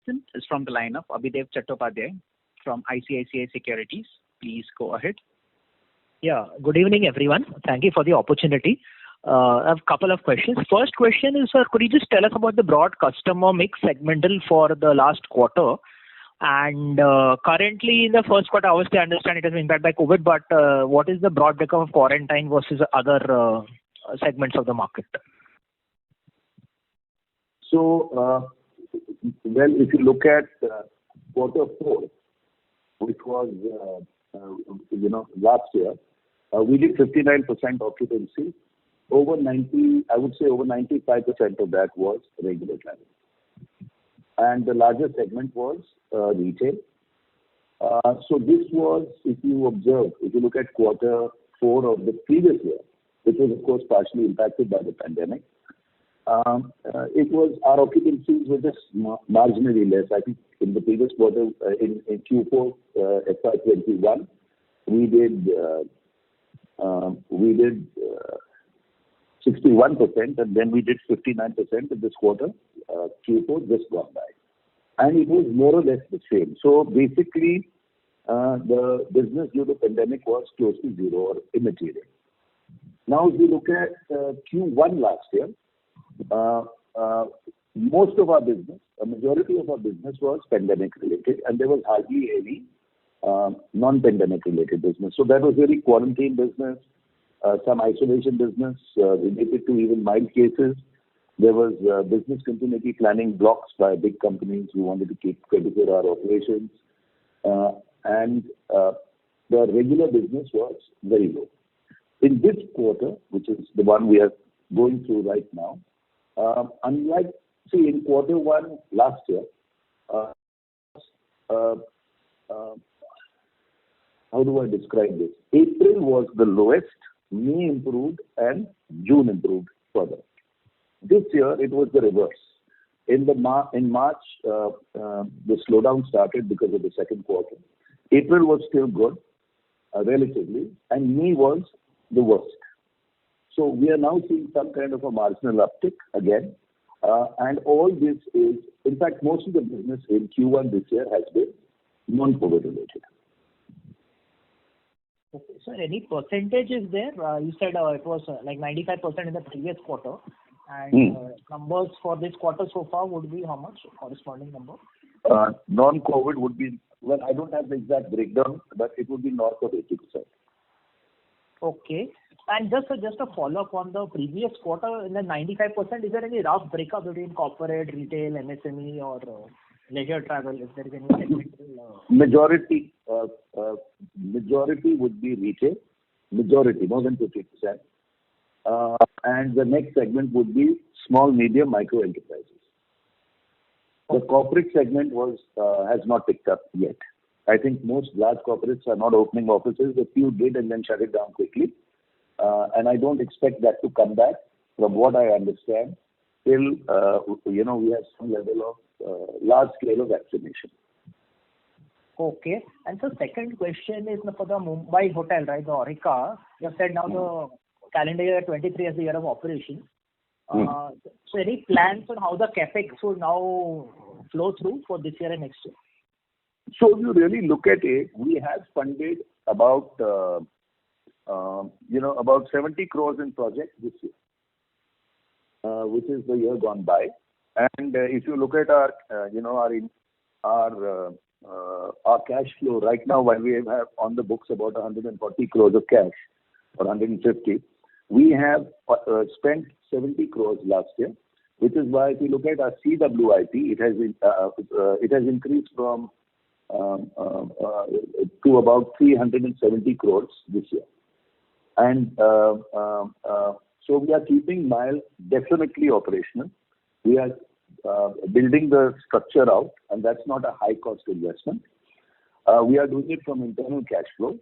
question is from the line of Abhidev Chattopadhyay from ICICI Securities. Please go ahead. Yeah. Good evening, everyone. Thank you for the opportunity. I have a couple of questions. First question is, sir, could you just tell us about the broad customer mix segmental for the last quarter? And currently in the first quarter, obviously I understand it has been impacted by COVID, but what is the broad breakup of quarantine versus other segments of the market? So, if you look at quarter four, which was last year, we did 59% occupancy. Over 90, I would say over 95% of that was regular travel. And the largest segment was retail. So this was, if you look at quarter four of the previous year, which was of course partially impacted by the pandemic, it was our occupancies were just marginally less. I think in the previous quarter, in Q4 FY21, we did 61%, and then we did 59% in this quarter, Q4 just gone by. And it was more or less the same. So basically, the business due to pandemic was close to zero or immaterial. Now, if you look at Q1 last year, most of our business, a majority of our business was pandemic related, and there was hardly any non-pandemic related business. So that was really quarantine business, some isolation business related to even mild cases. There was business continuity planning blocks by big companies who wanted to keep 24-hour operations. And the regular business was very low. In this quarter, which is the one we are going through right now, unlike, in quarter one last year, how do I describe this? April was the lowest, May improved, and June improved further. This year, it was the reverse. In March, the slowdown started because of the second quarter. April was still good, relatively, and May was the worst. So we are now seeing some kind of a marginal uptick again. And all this is, in fact, most of the business in Q1 this year has been non-COVID related. Okay. So any percentage is there? You said it was like 95% in the previous quarter. And numbers for this quarter so far would be how much? Corresponding number? Non-COVID would be, well, I don't have the exact breakdown, but it would be north of 80%. Okay. And just a follow-up on the previous quarter, in the 95%, is there any rough breakup between corporate, retail, MSME, or leisure travel? If there is any segmental? Majority would be retail. Majority, more than 50%. And the next segment would be small, medium, micro enterprises. The corporate segment has not picked up yet. I think most large corporates are not opening offices. A few did and then shut it down quickly. And I don't expect that to come back. From what I understand, till we have some level of large scale of vaccination. Okay. And so second question is for the Mumbai hotel, right? The Aurika. You have said now the calendar year 23 as the year of operation. So any plans on how the capex will now flow through for this year and next year? So if you really look at it, we have funded about 70 crores in projects this year, which is the year gone by. And if you look at our cash flow right now, while we have on the books about 140 crores of cash or 150, we have spent 70 crores last year, which is why if you look at our CWIP, it has increased from to about 370 crores this year. And so we are keeping MIAL definitely operational. We are building the structure out, and that's not a high cost investment. We are doing it from internal cash flows.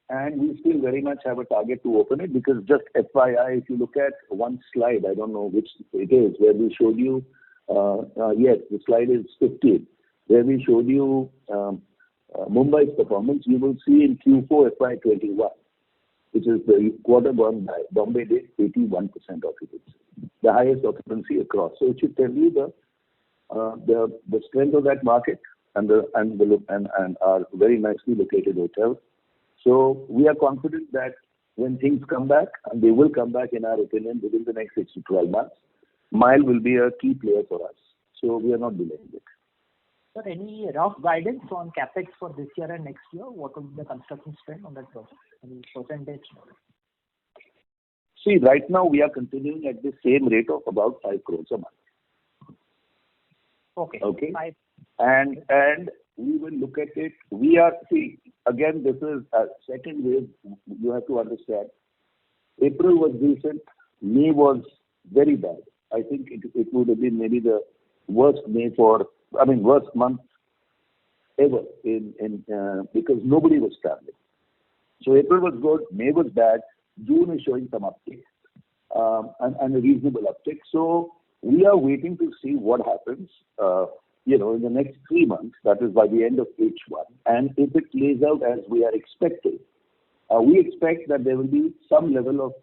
And we still very much have a target to open it, because just FYI, if you look at one slide, I don't know which it is, where we showed you, yes, the slide is 15, where we showed you Mumbai's performance. You will see in Q4 FY21, which is the quarter gone by, Bombay did 81% occupancy, the highest occupancy across. So it should tell you the the strength of that market and our very nicely located hotels. So we are confident that when things come back, and they will come back in our opinion within the next 6 to 12 months, Mile will be a key player for us. So we are not delaying it. Sir, any rough guidance on capex for this year and next year? What will be the construction spend on that project? Any percentage? See, right now we are continuing at the same rate of about 5 crores a month. Okay. Okay. 5. And we will look at it. Again, this is a second wave. You have to understand. April was decent. May was very bad. I think it would have been maybe the worst worst month ever because nobody was traveling. So April was good. May was bad. June is showing some uptick and a reasonable uptick. So we are waiting to see what happens. In the next 3 months, that is by the end of H1, and if it plays out as we are expecting, we expect that there will be some level of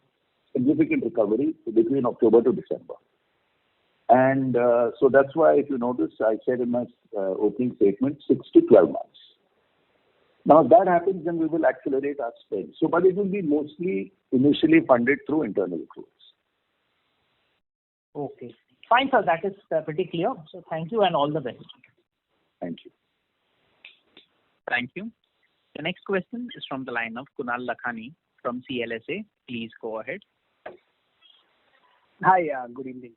significant recovery between October to December. And so that's why, if you notice, I said in my opening statement, 6 to 12 months. Now, if that happens, then we will accelerate our spend. But it will be mostly initially funded through internal accruals. Okay. Fine, sir. That is pretty clear. So thank you and all the best. Thank you. Thank you. The next question is from the line of Kunal Lakhani from CLSA. Please go ahead. Hi, good evening.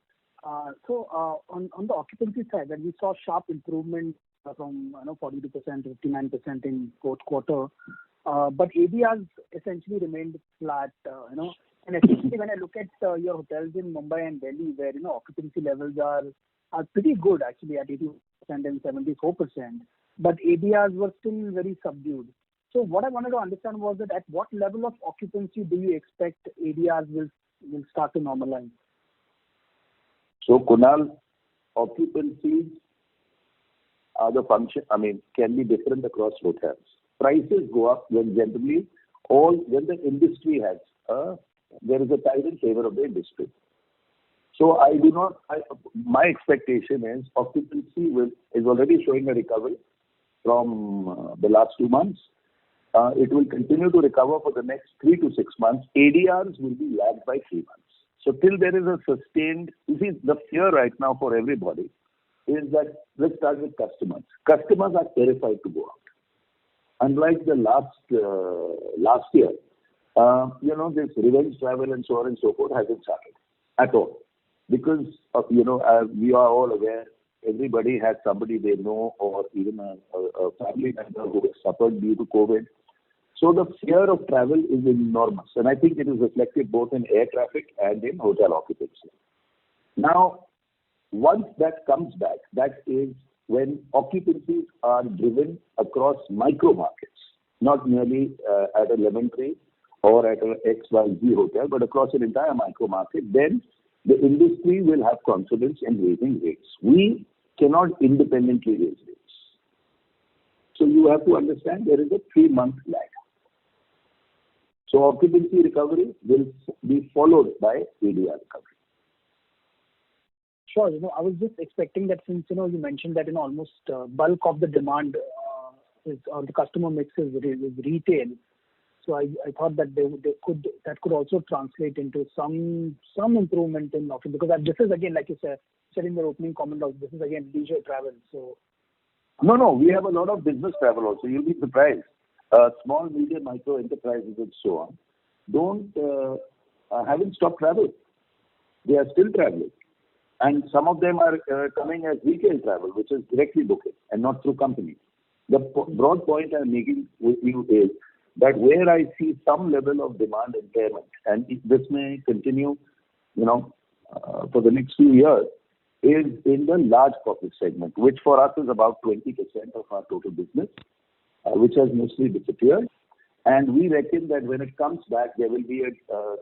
So on the occupancy side, when we saw sharp improvement from 42% to 59% in fourth quarter, but ADRs essentially remained flat. And especially when I look at your hotels in Mumbai and Delhi, where occupancy levels are pretty good actually at 80% and 74%, but ADRs were still very subdued. So what I wanted to understand was that at what level of occupancy do you expect ADRs will start to normalize? So Kunal, occupancies are the function. Can be different across hotels. Prices go up when the industry there is a tide in favor of the industry. So my expectation is occupancy is already showing a recovery from the last 2 months. It will continue to recover for the next 3 to 6 months. ADRs will be lagged by 3 months. So till there is a sustained, the fear right now for everybody is that, let's start with customers. Customers are terrified to go out. Unlike the last year, this revenge travel and so on and so forth hasn't started at all. Because, we are all aware, everybody has somebody they know or even a family member who has suffered due to COVID. So the fear of travel is enormous. And I think it is reflected both in air traffic and in hotel occupancy. Now, once that comes back, that is when occupancies are driven across micro markets, not merely at a Lemon Tree or at an XYZ hotel, but across an entire micro market, then the industry will have confidence in raising rates. We cannot independently raise rates. So you have to understand there is a 3-month lag. So occupancy recovery will be followed by ADR recovery. Sure. I was just expecting that since, you mentioned that almost bulk of the demand or the customer mix is retail. So I thought that that could also translate into some improvement in occupancy, because this is again, like you said in your opening comment, this is again leisure travel. So no, we have a lot of business travel also. You'll be surprised. Small, medium, micro enterprises and so on haven't stopped travel. They are still traveling, and some of them are coming as retail travel, which is directly booking and not through companies. The broad point I'm making with you is that where I see some level of demand impairment, and this may continue, for the next few years, is in the large corporate segment, which for us is about 20% of our total business, which has mostly disappeared. And we reckon that when it comes back, there will be a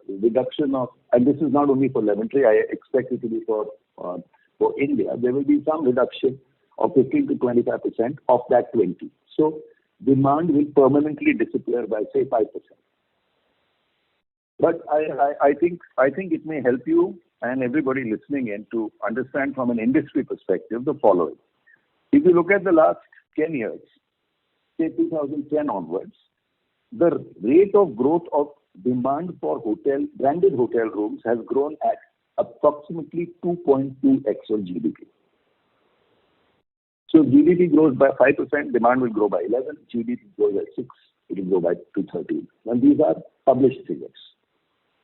reduction of, and this is not only for Lemon Tree, I expect it to be for India, there will be some reduction of 15 to 25% of that 20. So demand will permanently disappear by, say, 5%. But I think it may help you and everybody listening in to understand from an industry perspective the following. If you look at the last 10 years, say 2010 onwards, the rate of growth of demand for branded hotel rooms has grown at approximately 2.2x of GDP. So GDP grows by 5%, demand will grow by 11, GDP grows by 6, it will grow by 213. And these are published figures.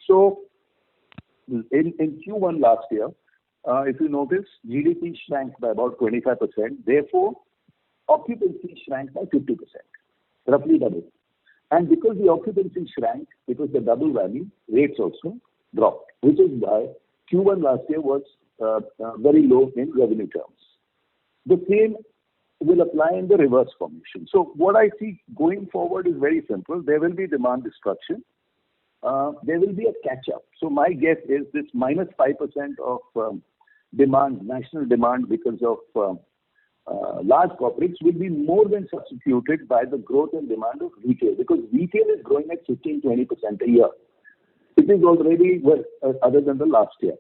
So in Q1 last year, if you notice, GDP shrank by about 25%. Therefore, occupancy shrank by 50%, roughly double. And because the occupancy shrank, it was the double value, rates also dropped, which is why Q1 last year was very low in revenue terms. The same will apply in the reverse formation. So what I see going forward is very simple. There will be demand destruction. There will be a catch-up. So my guess is this minus 5% of demand, national demand because of large corporates will be more than substituted by the growth and demand of retail, because retail is growing at 15-20% a year. It is already, other than the last year,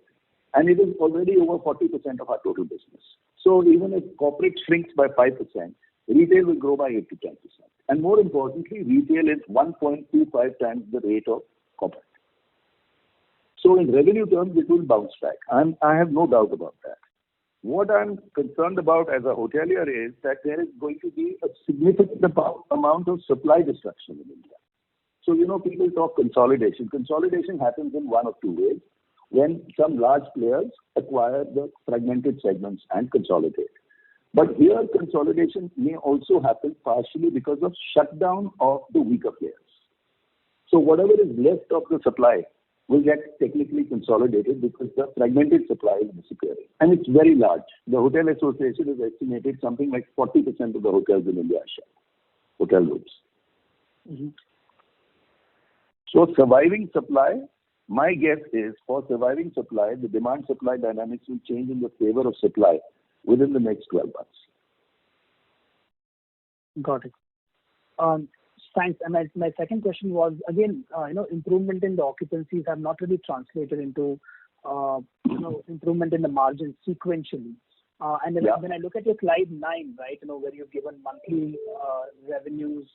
and it is already over 40% of our total business. So even if corporate shrinks by 5%, retail will grow by 8 to 10%. And more importantly, retail is 1.25 times the rate of corporate. So in revenue terms, it will bounce back. I have no doubt about that. What I'm concerned about as a hotelier is that there is going to be a significant amount of supply destruction in India. So, people talk consolidation. Consolidation happens in one of two ways. When some large players acquire the fragmented segments and consolidate. But here, consolidation may also happen partially because of shutdown of the weaker players. So whatever is left of the supply will get technically consolidated because the fragmented supply is disappearing. And it's very large. The Hotel Association has estimated something like 40% of the hotels in India are shut, hotel rooms. Mm-hmm. So surviving supply, my guess is for surviving supply, the demand-supply dynamics will change in the favor of supply within the next 12 months. Got it. Thanks. And my second question was, again, improvement in the occupancies have not really translated into, improvement in the margins sequentially. And then when I look at your slide 9, right, where you've given monthly revenues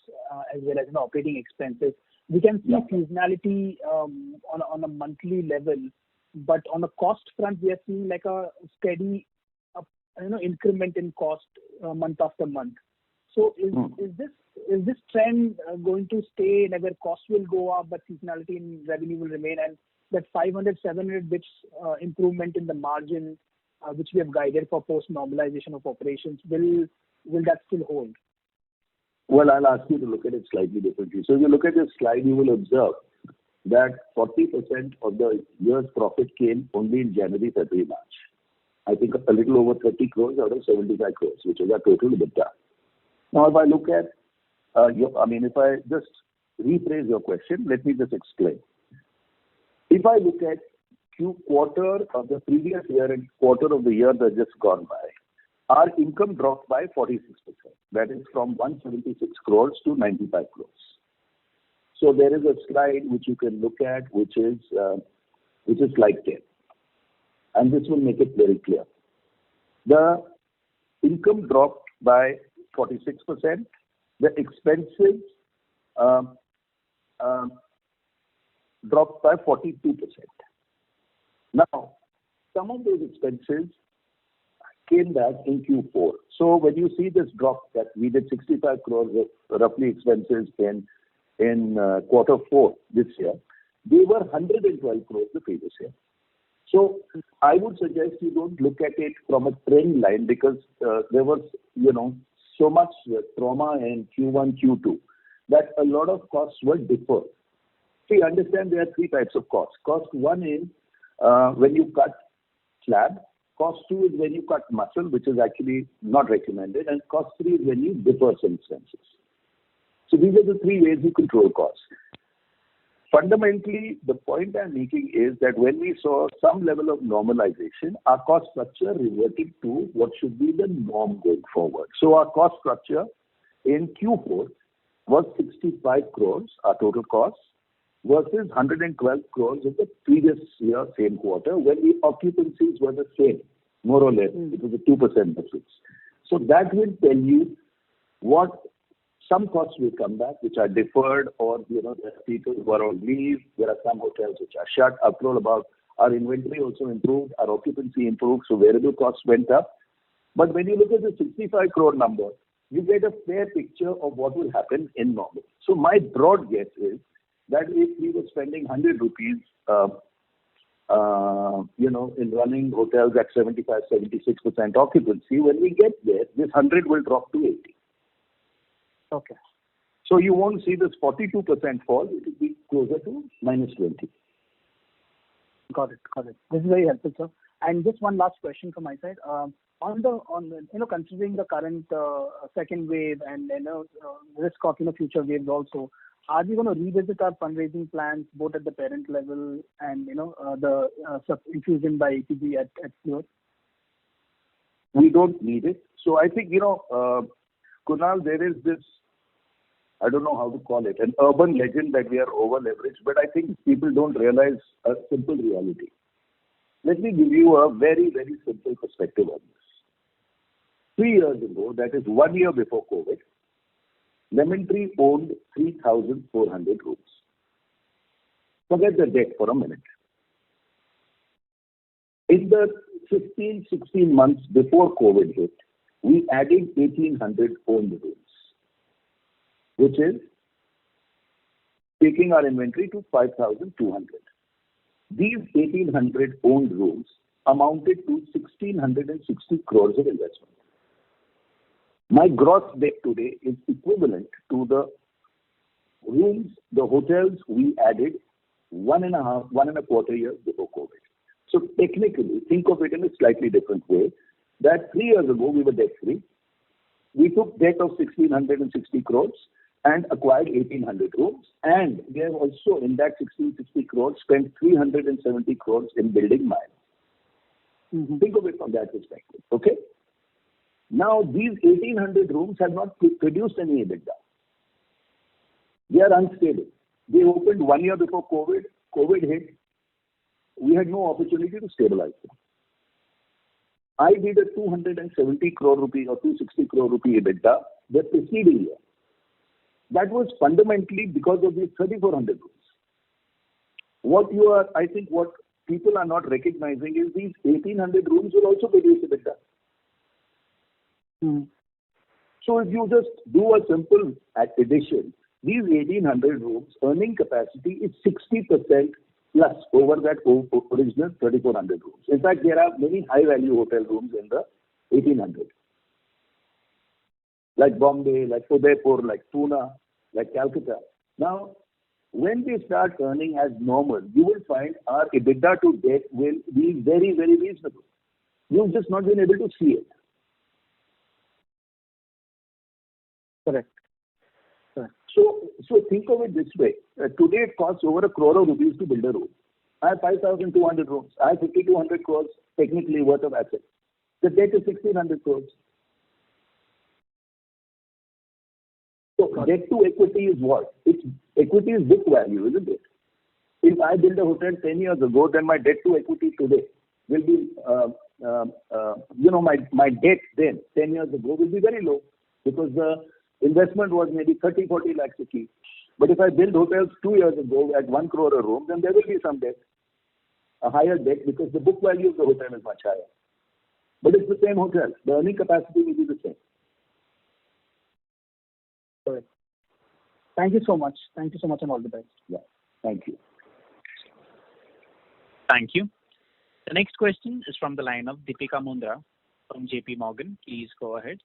as well as operating expenses, we can see seasonality on a monthly level, but on the cost front, we are seeing like a steady, increment in cost month after month. So is this trend going to stay, where costs will go up, but seasonality in revenue will remain, and that 500-700 bits improvement in the margin, which we have guided for post-normalization of operations, will that still hold? Well, I'll ask you to look at it slightly differently. So if you look at this slide, you will observe that 40% of the year's profit came only in January, February, March. I think a little over 30 crores out of 75 crores, which is our total EBITDA. Now, if I look at, if I just rephrase your question, let me just explain. If I look at quarter of the previous year and quarter of the year that just gone by, our income dropped by 46%. That is from 176 crores to 95 crores. So there is a slide which you can look at, which is slide 10. And this will make it very clear. The income dropped by 46%. The expenses dropped by 42%. Now, some of those expenses came back in Q4. So when you see this drop that we did 65 crores of roughly expenses in quarter 4 this year, they were 112 crores the previous year. So I would suggest you don't look at it from a trend line, because there was, so much trauma in Q1, Q2 that a lot of costs were deferred. See, understand there are 3 types of costs. Cost 1 is when you cut slab. Cost 2 is when you cut muscle, which is actually not recommended. And cost 3 is when you defer some expenses. So these are the 3 ways you control costs. Fundamentally, the point I'm making is that when we saw some level of normalization, our cost structure reverted to what should be the norm going forward. So our cost structure in Q4 was 65 crores, our total cost, versus 112 crores in the previous year, same quarter, when the occupancies were the same, more or less. It was a 2% difference. So that will tell you what some costs will come back, which are deferred, or, there are people who are on leave. There are some hotels which are shut. After all, about our inventory also improved, our occupancy improved, so variable costs went up. But when you look at the 65 crore number, you get a fair picture of what will happen in normal. So my broad guess is that if we were spending 100 rupees, in running hotels at 75-76% occupancy, when we get there, this 100 will drop to 80. Okay. So you won't see this 42% fall. It will be closer to -20. Got it. This is very helpful, sir. And just one last question from my side. On the considering the current second wave and risk of future waves also, are we going to revisit our fundraising plans both at the parent level and the infusion by APG at Fleur? We don't need it. So I think Kunal, there is this, I don't know how to call it, an urban legend that we are over leveraged, but I think people don't realize a simple reality. Let me give you a very, very simple perspective on this. 3 years ago, that is 1 year before COVID, Lemon Tree owned 3,400 rooms. Forget the debt for a minute. In the 15-16 months before COVID hit, we added 1,800 owned rooms, which is taking our inventory to 5,200. These 1,800 owned rooms amounted to 1,660 crores of investment. My gross debt today is equivalent to the rooms, the hotels we added 1.25 years before COVID. So technically, think of it in a slightly different way, that 3 years ago we were debt-free. We took debt of 1,660 crores and acquired 1,800 rooms. And we have also, in that 1,660 crores, spent 370 crores in building Mile. Mm-hmm. Think of it from that perspective, okay? Now, these 1,800 rooms have not produced any EBITDA. They are unstable. They opened 1 year before COVID. COVID hit. We had no opportunity to stabilize them. I did a 270 crore rupee or 260 crore rupee EBITDA the preceding year. That was fundamentally because of these 3,400 rooms. I think what people are not recognizing is these 1,800 rooms will also produce EBITDA. Mm-hmm. So if you just do a simple addition, these 1,800 rooms earning capacity is 60% plus over that original 3,400 rooms. In fact, there are many high-value hotel rooms in the 1,800. Like Bombay, like Udaipur, like Pune, like Calcutta. Now, when they start earning as normal, you will find our EBITDA to debt will be very, very reasonable. You've just not been able to see it. Correct. So think of it this way. Today it costs over 1 crore rupees to build a room. I have 5,200 rooms. I have 5,200 crores technically worth of assets. The debt is 1,600 crores. So debt to equity is what? Equity is book value, isn't it? If I build a hotel 10 years ago, then my debt to equity today will be, my debt then 10 years ago will be very low because the investment was maybe 30-40 lakhs a key. But if I build hotels 2 years ago at 1 crore a room, then there will be some debt, a higher debt because the book value of the hotel is much higher. But it's the same hotel. The earning capacity will be the same. Correct. Thank you so much. Thank you so much and all the best. Yeah. Thank you. Thank you. The next question is from the line of Deepika Mundra from JP Morgan. Please go ahead.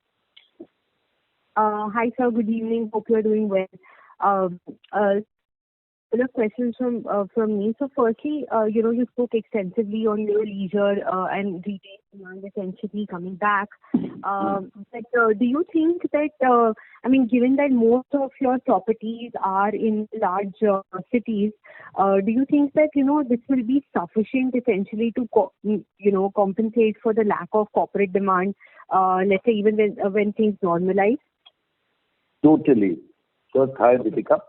Hi, sir. Good evening. Hope you are doing well. Couple of questions from me. So firstly, you spoke extensively on your leisure and retail demand essentially coming back. But do you think that, given that most of your properties are in large cities, do you think that, this will be sufficient essentially to, compensate for the lack of corporate demand, let's say even when things normalize? Totally. First, hi, Deepika.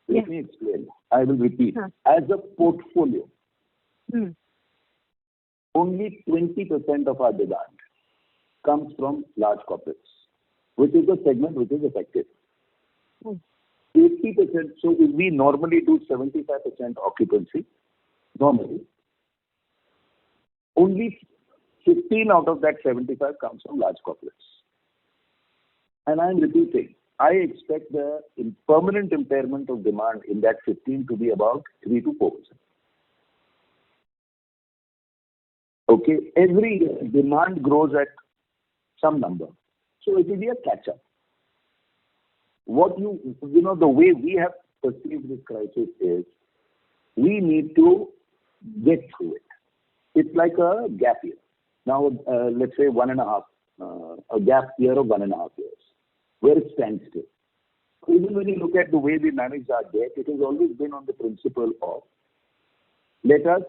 Yeah. Let me explain. I will repeat. Huh. As a portfolio, Hmm. only 20% of our demand comes from large corporates, which is the segment which is affected. Hmm. 80%, so if we normally do 75% occupancy, normally, only 15 out of that 75 comes from large corporates. And I'm repeating, I expect the permanent impairment of demand in that 15 to be about 3 to 4%. Okay, every year demand grows at some number, so it will be a catch-up. What the way we have perceived this crisis is, we need to get through it. It's like a gap year. Now, let's say a gap year of 1.5 years, where it stands still. Even when you look at the way we manage our debt, it has always been on the principle of, let us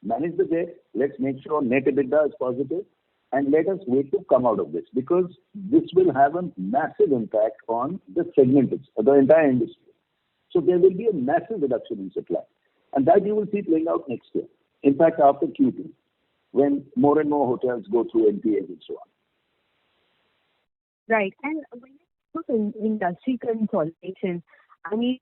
manage the debt, let's make sure net EBITDA is positive, and let us wait to come out of this, because this will have a massive impact on the segment, the entire industry. So there will be a massive reduction in supply, and that you will see playing out next year. In fact, after Q2, when more and more hotels go through NPAs and so on. Right. And when it comes to industry consolidation, I mean,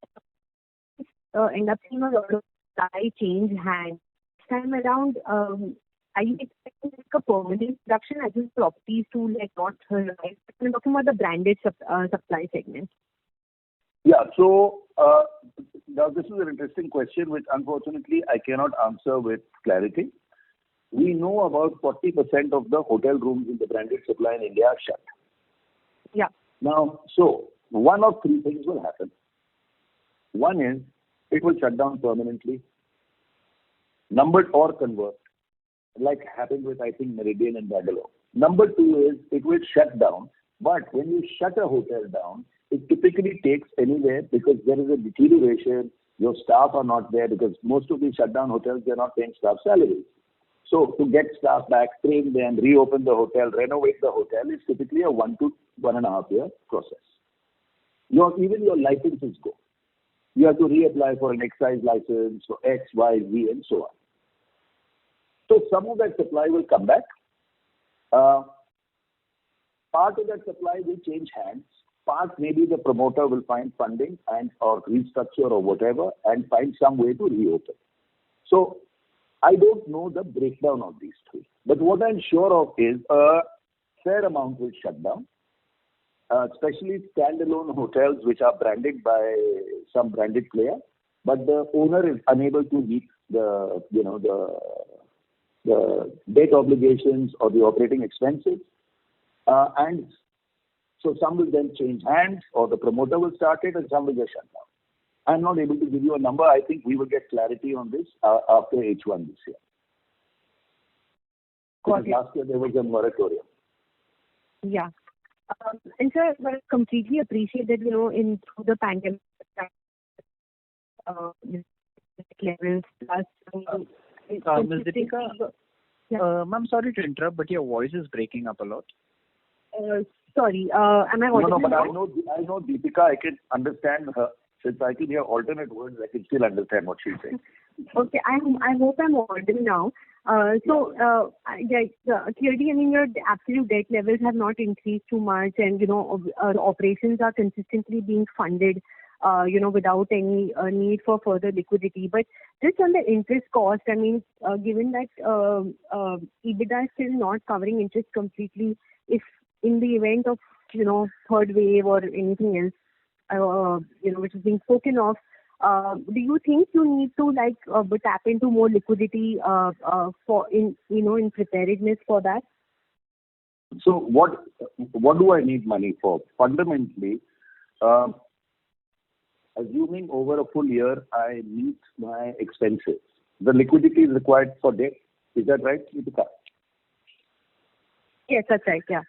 end up seeing a lot of supply change hands. This time around, are you expecting like a permanent reduction as in properties to like not survive? I'm talking about the branded supply segment. Yeah. So now this is an interesting question, which unfortunately I cannot answer with clarity. We know about 40% of the hotel rooms in the branded supply in India are shut. Yeah. Now, so one of three things will happen. One is, it will shut down permanently. Number, or convert, like happened with, I think, Meridian and Bangalore. Number two is, it will shut down, but when you shut a hotel down, it typically takes anywhere, because there is a deterioration, your staff are not there, because most of these shut down hotels, they're not paying staff salaries. So to get staff back, train them, reopen the hotel, renovate the hotel is typically a 1 to 1.5 year process. Even your licenses go. You have to reapply for an excise license, for X, Y, Z, and so on. So some of that supply will come back. Part of that supply will change hands. Part, maybe the promoter will find funding and or restructure or whatever and find some way to reopen. So I don't know the breakdown of these three. But what I'm sure of is a fair amount will shut down, especially standalone hotels which are branded by some branded player, but the owner is unable to meet the debt obligations or the operating expenses. And so some will then change hands, or the promoter will start it, and some will just shut down. I'm not able to give you a number. I think we will get clarity on this after H1 this year. Because last year there was a moratorium. Yeah. And sir, I completely appreciate that, in through the pandemic, levels plus. Ms. Deepika, ma'am, sorry to interrupt, but your voice is breaking up a lot. Sorry, am I audible No, but now? I know Deepika, I can understand her. Since I can hear alternate words, I can still understand what she's saying. Okay, I hope I'm audible now. Clearly, I mean, your absolute debt levels have not increased too much, and operations are consistently being funded, without any need for further liquidity. But just on the interest cost, I mean, given that EBITDA is still not covering interest completely, if in the event of third wave or anything else, which is being spoken of, do you think you need to tap into more liquidity in preparedness for that? So what do I need money for? Fundamentally, assuming over a full year I meet my expenses, the liquidity is required for debt. Is that right, Deepika? Yes, that's right. Yeah.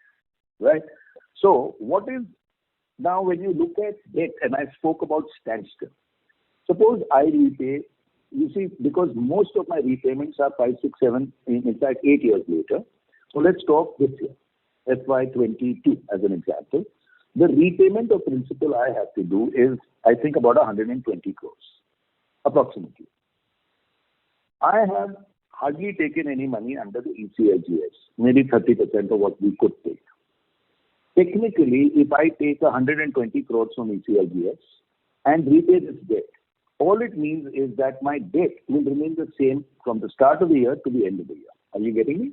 Right. So what is now when you look at debt, and I spoke about standstill. Suppose I repay, you see, because most of my repayments are 5, 6, 7, in fact 8 years later. So let's talk this year, FY22 as an example. The repayment of principal I have to do is, I think, about 120 crores. approximately. I have hardly taken any money under the ECLGS, maybe 30% of what we could take. Technically, if I take 120 crores from ECLGS and repay this debt, all it means is that my debt will remain the same from the start of the year to the end of the year. Are you getting me?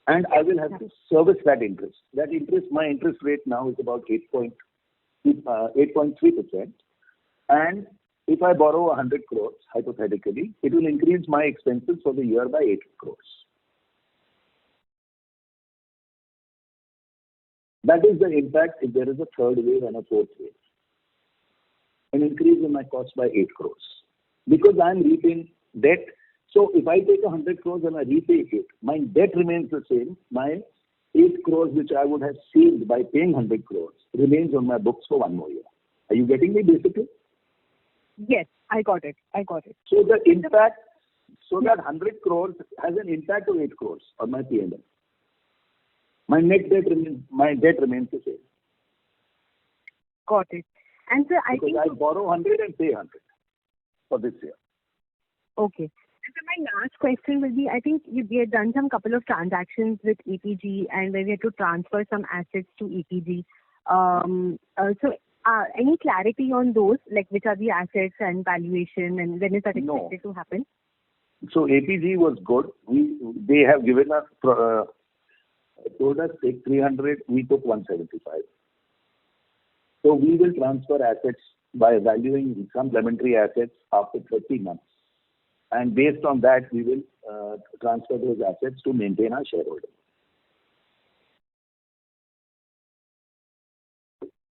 And I will have to service that interest. That interest, my interest rate now is about 8.3%. And if I borrow 100 crores, hypothetically, it will increase my expenses for the year by 8 crores. That is the impact if there is a third wave and a fourth wave. An increase in my cost by 8 crores. Because I am repaying debt. So if I take 100 crores and I repay it, my debt remains the same. My 8 crores which I would have saved by paying 100 crores remains on my books for one more year. Are you getting me basically? Yes, I got it. So the impact, so that 100 crores has an impact of 8 crores on my P&L. My debt remains the same. Got it. And sir, I think I borrow 100 and pay 100 for this year. Okay. And so my last question will be, I think we had done some couple of transactions with EPG and where we had to transfer some assets to EPG. Any clarity on those, like which are the assets and valuation and when is that expected to happen? So APG was good. They have given us, told us take 300, we took 175. So we will transfer assets by valuing some Lemon Tree assets after 30 months. And based on that, we will transfer those assets to maintain our shareholding.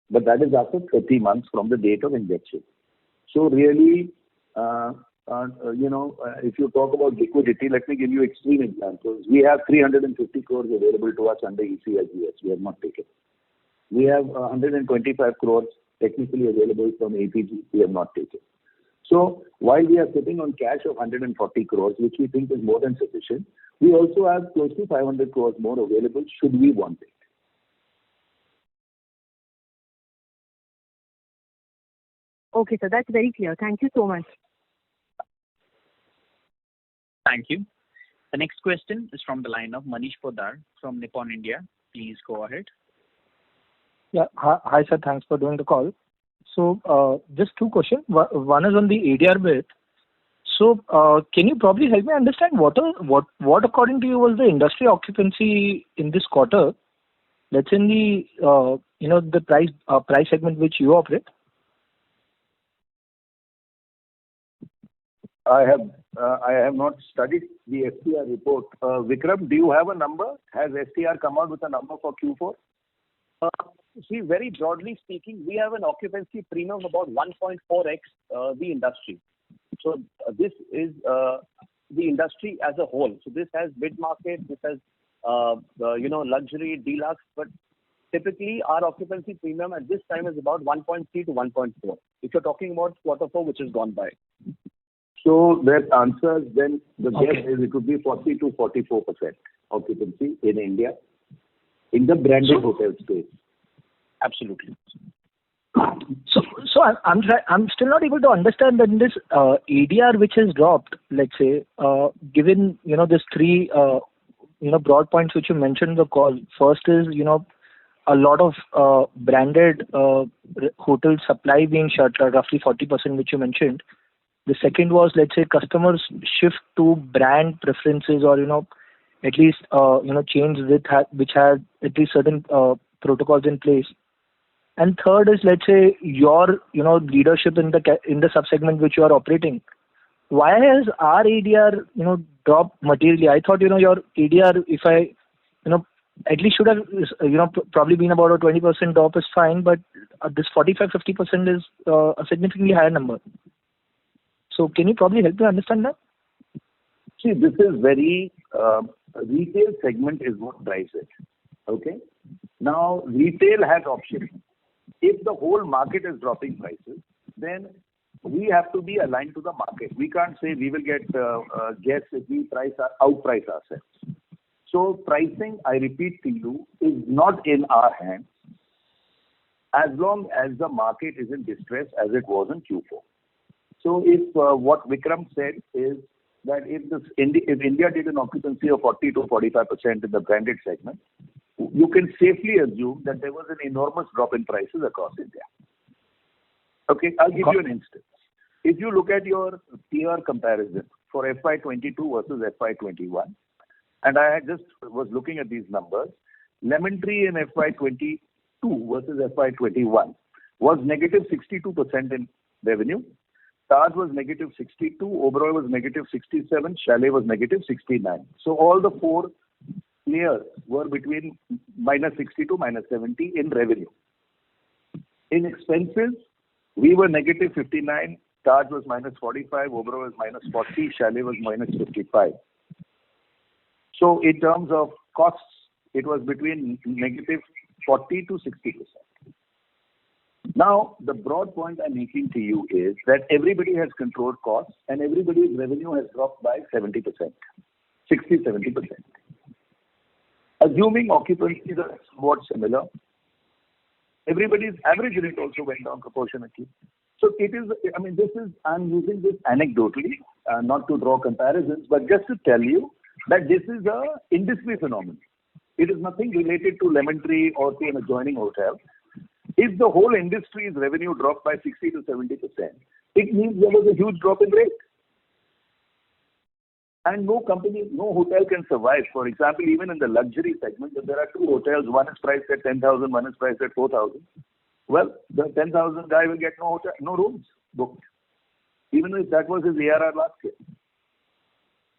But that is after 30 months from the date of injection. So really, if you talk about liquidity, let me give you extreme examples. We have 350 crores available to us under ECLGS. We have not taken. We have 125 crores technically available from APG. We have not taken. So while we are sitting on cash of 140 crores, which we think is more than sufficient, we also have close to 500 crores more available should we want it. Okay, so that's very clear. Thank you so much. Thank you. The next question is from the line of Manish Poddar from Nippon India. Please go ahead. Yeah. Hi, sir. Thanks for doing the call. So, just two questions. One is on the ADR bit. So, can you probably help me understand what according to you was the industry occupancy in this quarter? That's in the the price segment which you operate. I have not studied the STR report. Vikram, do you have a number? Has STR come out with a number for Q4? See, very broadly speaking, we have an occupancy premium of about 1.4x the industry. So this is the industry as a whole. So this has mid-market, this has luxury, deluxe, but typically our occupancy premium at this time is about 1.3 to 1.4. If you're talking about Q4, which has gone by. So that answers then the guess is it could be 40 to 44% occupancy in India in the branded hotel space. Absolutely. So I'm still not able to understand that in this ADR which has dropped, let's say, given this three broad points which you mentioned in the call. First is a lot of branded hotel supply being shut, roughly 40%, which you mentioned. The second was, let's say, customers shift to brand preferences or at least chains which had at least certain protocols in place. And third is, let's say, your leadership in the subsegment which you are operating. Why has our ADR dropped materially? I thought your ADR, if I at least should have probably been about a 20% drop is fine, but this 45-50% is a significantly higher number. So can you probably help me understand that? See, this is very retail segment is what drives it. Okay. Now retail has options. If the whole market is dropping prices, then we have to be aligned to the market. We can't say we will get guess if we outprice ourselves. So pricing, I repeat to you, is not in our hands as long as the market is in distress as it was in Q4. So if what Vikram said is that if India did an occupancy of 40 to 45% in the branded segment, you can safely assume that there was an enormous drop in prices across India. Okay, I'll give you an instance. If you look at your peer comparison for FY22 versus FY21, and I just was looking at these numbers, Lemon Tree in FY22 versus FY21 was negative 62% in revenue. Taj was negative 62, Oberoi was negative 67, Chalet was negative 69. So all the four players were between minus 60 to minus 70 in revenue. In expenses, we were negative 59, Taj was minus 45, Oberoi was minus 40, Chalet was minus 55. So in terms of costs, it was between negative 40 to 60%. Now, the broad point I'm making to you is that everybody has controlled costs and everybody's revenue has dropped by 70%, 60-70%. Assuming occupancies are somewhat similar, everybody's average rate also went down proportionately. So it is, I'm using this anecdotally, not to draw comparisons, but just to tell you that this is an industry phenomenon. It is nothing related to Lemon Tree or to an adjoining hotel. If the whole industry's revenue dropped by 60 to 70%, it means there was a huge drop in rate. And no company, no hotel can survive. For example, even in the luxury segment, if there are two hotels, one is priced at 10,000, one is priced at 4,000. Well, the 10,000 guy will get no rooms booked, even if that was his ARR last year.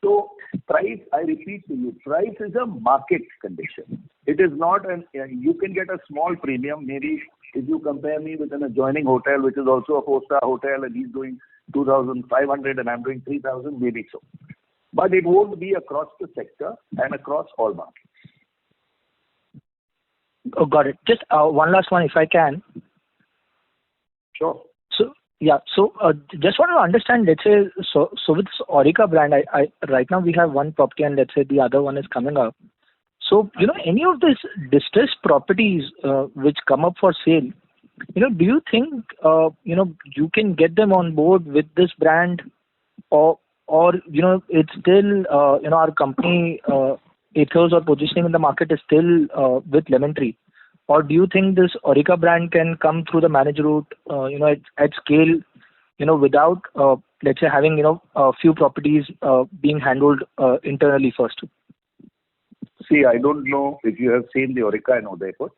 So price, I repeat to you, price is a market condition. It is not you can get a small premium. Maybe if you compare me with an adjoining hotel, which is also a 4-star hotel, and he's doing 2,500 and I'm doing 3,000, maybe so. But it won't be across the sector and across all markets. Oh, got it. Just one last one, if I can. Sure. So just want to understand, let's say, so with this Aurika brand, I right now we have one property and let's say the other one is coming up. So, any of these distressed properties which come up for sale, do you think, you can get them on board with this brand or it's still, our company ethos or positioning in the market is still with Lemon Tree? Or do you think this Aurika brand can come through the managed route, at scale, without, let's say, having, a few properties being handled internally first? See, I don't know if you have seen the Aurika in Udaipur.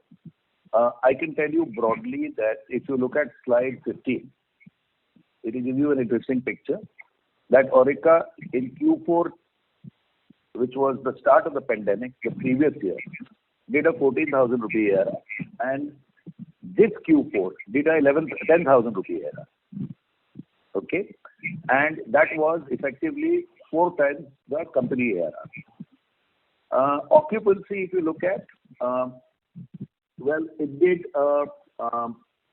I can tell you broadly that if you look at slide 15, it will give you an interesting picture that Aurika in Q4, which was the start of the pandemic, the previous year, did a 14,000 rupee ARR, and this Q4 did a 10,000 rupee ARR. Okay, and that was effectively 4 times the company ARR. Occupancy, if you look at, it did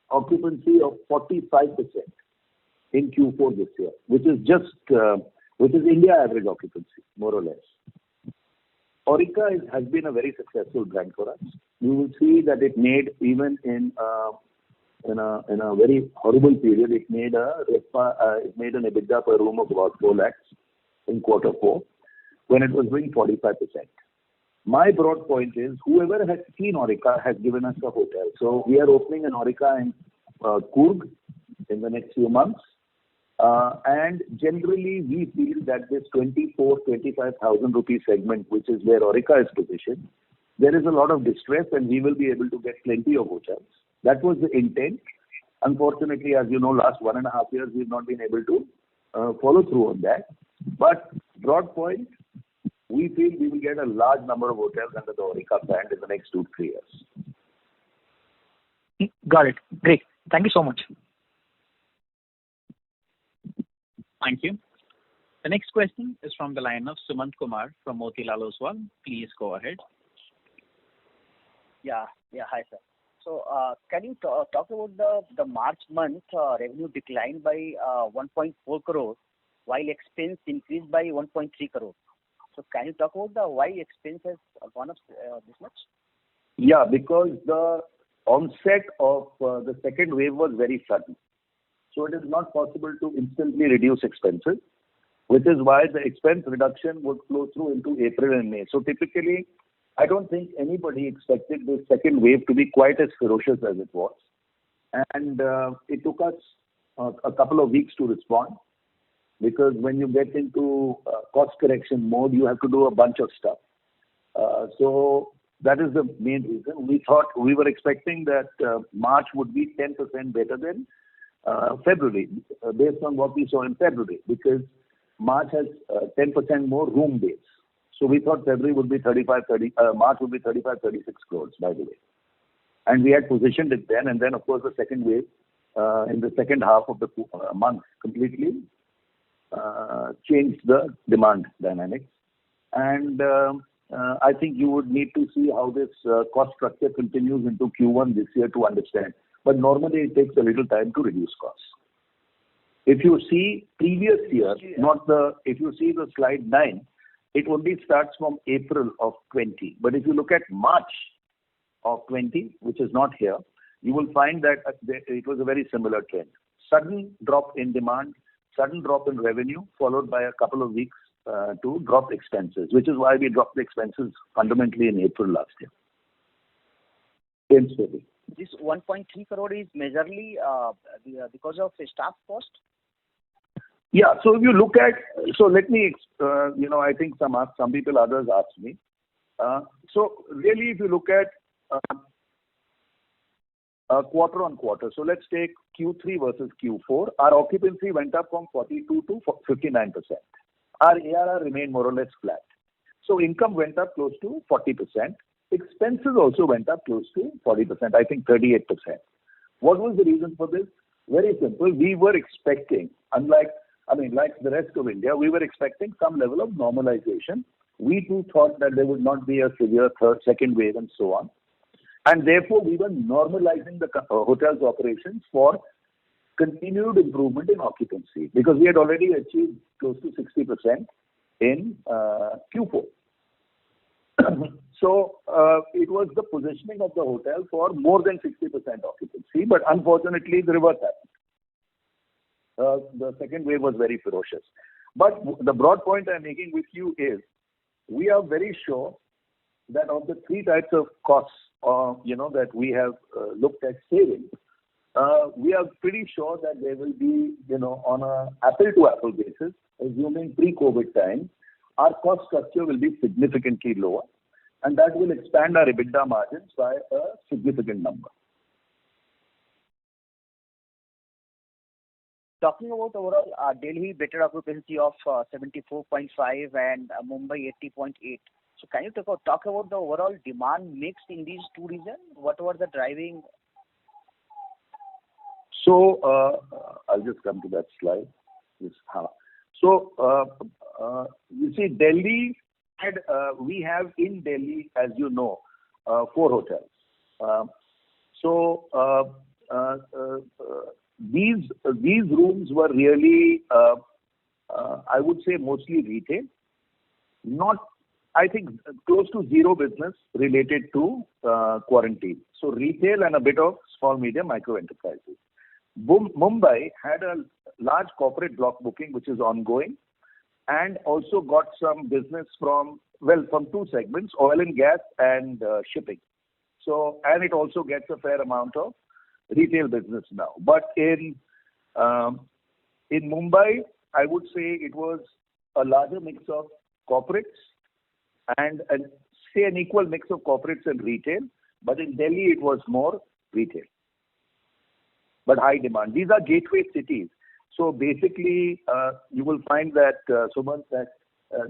occupancy of 45% in Q4 this year, which is India average occupancy, more or less. Aurika has been a very successful brand for us. You will see that it made, even in a very horrible period, it made an EBITDA per room of about 4 lakhs in quarter 4 when it was doing 45%. My broad point is, whoever has seen Aurika has given us a hotel. So we are opening an Aurika in Coorg in the next few months. And generally, we feel that this 24,000-25,000 rupee segment, which is where Aurika is positioned, there is a lot of distress and we will be able to get plenty of hotels. That was the intent. Unfortunately, as you know, last 1.5 years, we've not been able to follow through on that. But broad point, we feel we will get a large number of hotels under the Aurika brand in the next 2 to 3 years. Got it. Great. Thank you so much. Thank you. The next question is from the line of Sumant Kumar from Motilal Oswal. Please go ahead. Yeah. Hi, sir. So, can you talk about the March month revenue declined by 1.4 crore, while expense increased by 1.3 crore. So, can you talk about why expense has gone up this much? Yeah, because the onset of the second wave was very sudden. So it is not possible to instantly reduce expenses, which is why the expense reduction would flow through into April and May. So typically, I don't think anybody expected this second wave to be quite as ferocious as it was. And it took us a couple of weeks to respond, because when you get into cost correction mode, you have to do a bunch of stuff. So that is the main reason. We were expecting that March would be 10% better than February, based on what we saw in February, because March has 10% more room days. So we thought February would be March would be 36 crores, by the way. And we had positioned it then, and then of course the second wave in the second half of the month completely changed the demand dynamics. And I think you would need to see how this cost structure continues into Q1 this year to understand. But normally it takes a little time to reduce costs. If you see previous year, if you see the slide 9, it only starts from April of 20. But if you look at March of 20, which is not here, you will find that it was a very similar trend. Sudden drop in demand, sudden drop in revenue, followed by a couple of weeks to drop expenses, which is why we dropped the expenses fundamentally in April last year. Same story. This 1.3 crore is majorly because of staff cost? Yeah. So if you look at, so let me, I think some people, others asked me. So really, if you look at quarter on quarter, so let's take Q3 versus Q4, our occupancy went up from 42 to 59%. Our ARR remained more or less flat. So income went up close to 40%. Expenses also went up close to 40%, I think 38%. What was the reason for this? Very simple. We were expecting, like the rest of India, we were expecting some level of normalization. We too thought that there would not be a severe second wave and so on. And therefore, we were normalizing the hotel's operations for continued improvement in occupancy, because we had already achieved close to 60% in Q4. So it was the positioning of the hotel for more than 60% occupancy, but unfortunately the reverse happened. The second wave was very ferocious. But the broad point I'm making with you is, we are very sure that of the three types of costs, that we have looked at saving, we are pretty sure that there will be, on a apple-to-apple basis, assuming pre-COVID times, our cost structure will be significantly lower, and that will expand our EBITDA margins by a significant number. Talking about overall Delhi better occupancy of 74.5 and Mumbai 80.8. So can you talk about the overall demand mix in these two regions? What were the driving? So I'll just come to that slide. So you see, Delhi we have in Delhi, as you know, 4 hotels. These rooms were really, I would say, mostly retail. I think close to zero business related to quarantine. So retail and a bit of small, medium, micro enterprises. Mumbai had a large corporate block booking, which is ongoing, and also got some business from two segments, oil and gas and shipping. So, and it also gets a fair amount of retail business now. But in Mumbai, I would say it was a larger mix of corporates and say an equal mix of corporates and retail. But in Delhi, it was more retail, but high demand. These are gateway cities. So basically, you will find that, Sumant, that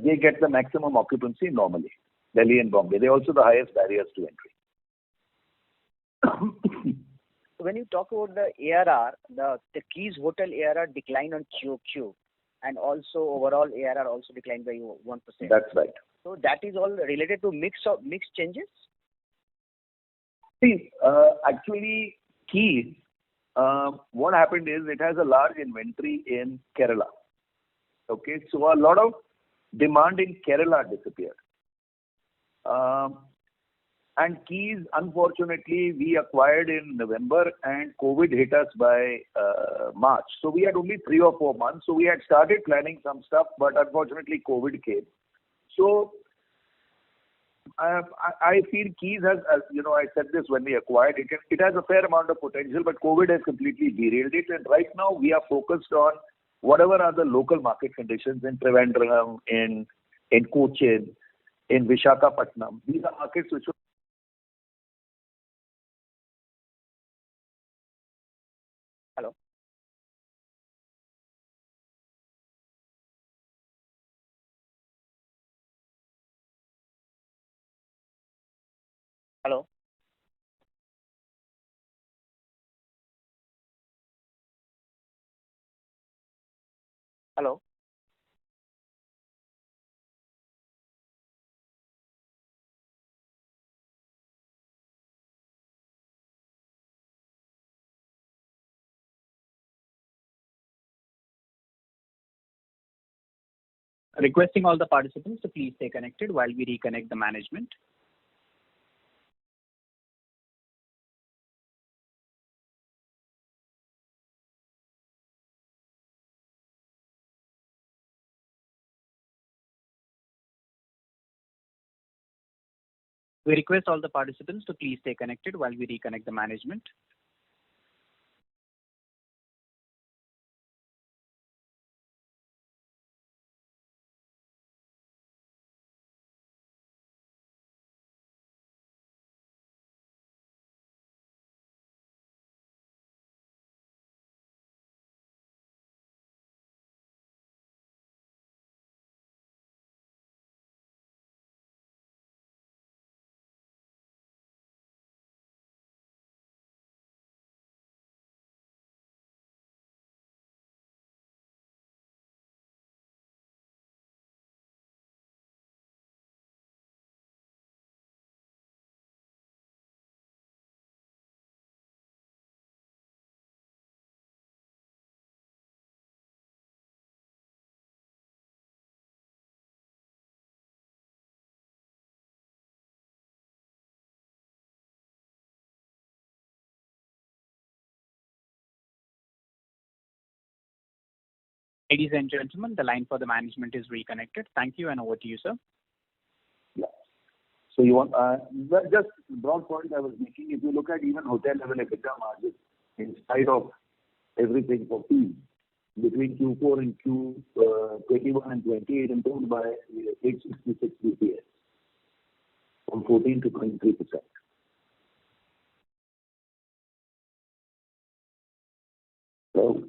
they get the maximum occupancy normally, Delhi and Bombay. They're also the highest barriers to entry. When you talk about the ARR, the Keys Hotel ARR declined on QOQ, and also overall ARR also declined by 1%. That's right. So that is all related to mix changes? See, actually, Keys, what happened is it has a large inventory in Kerala. Okay, so a lot of demand in Kerala disappeared. And Keys, unfortunately, we acquired in November and COVID hit us by March. So we had only 3 or 4 months. So we had started planning some stuff, but unfortunately COVID came. So I feel Keys has, as you know, I said this when we acquired it, it has a fair amount of potential, but COVID has completely derailed it. And right now we are focused on whatever are the local market conditions in Trivandrum, in Cochin, in Visakhapatnam. These are markets which Hello. Hello. Hello. Requesting all the participants to please stay connected while we reconnect the management. We request all the participants to please stay connected while we reconnect the management. Ladies and gentlemen, the line for the management is reconnected. Thank you, and over to you, sir. Yeah. So you want just broad point I was making. If you look at even hotel level EBITDA margin, in spite of everything for Keys, between Q4 and Q21 and 20, it improved by 866 BPS from 14 to 23%. So,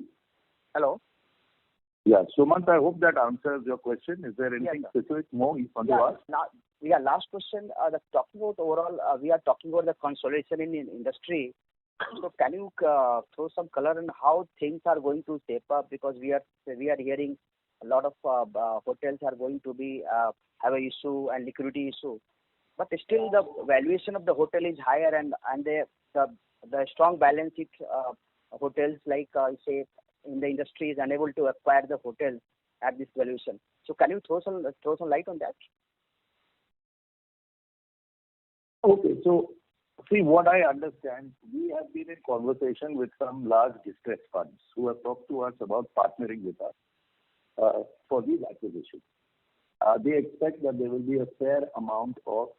Hello. yeah, Sumant, I hope that answers your question. Is there anything specific more you want to ask? Last question. Talking about overall, we are talking about the consolidation in industry. So can you throw some color on how things are going to shape up? Because we are hearing a lot of hotels are going to be have a issue and liquidity issue, but still the valuation of the hotel is higher, and the strong balance sheet hotels like say in the industry is unable to acquire the hotel at this valuation. So can you throw some light on that? Okay, so see what I understand, we have been in conversation with some large distressed funds who have talked to us about partnering with us for these acquisitions. They expect that there will be a fair amount of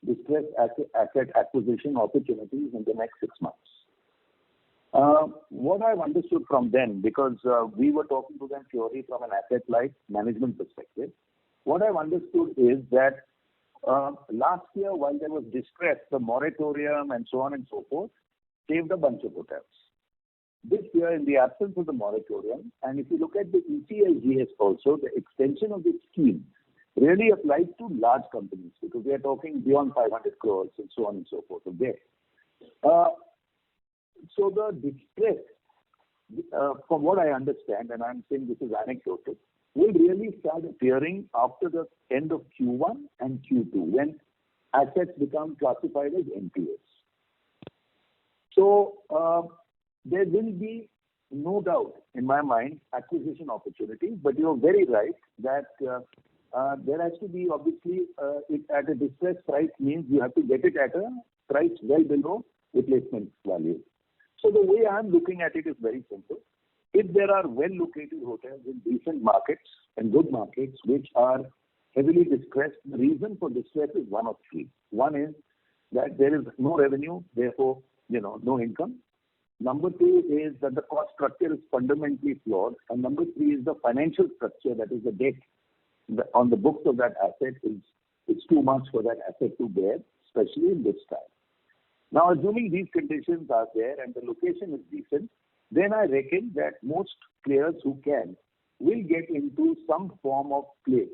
distressed asset acquisition opportunities in the next 6 months. What I've understood from them, because we were talking to them purely from an asset-light management perspective, what I've understood is that last year, while there was distress, the moratorium and so on and so forth saved a bunch of hotels. This year, in the absence of the moratorium, and if you look at the ECLGS also, the extension of the scheme really applies to large companies, because we are talking beyond 500 crores and so on and so forth. Okay. So the distress, from what I understand, and I'm saying this is anecdotal, will really start appearing after the end of Q1 and Q2, when assets become classified as NPAs. So there will be, no doubt in my mind, acquisition opportunities, but you're very right that there has to be obviously it at a distressed price means you have to get it at a price well below replacement value. So the way I'm looking at it is very simple. If there are well-located hotels in decent markets and good markets which are heavily distressed, the reason for distress is one of three. One is that there is no revenue, therefore, no income. Number two is that the cost structure is fundamentally flawed. And number three is the financial structure, that is the debt on the books of that asset is too much for that asset to bear, especially in this time. Now, assuming these conditions are there and the location is decent, then I reckon that most players who can will get into some form of play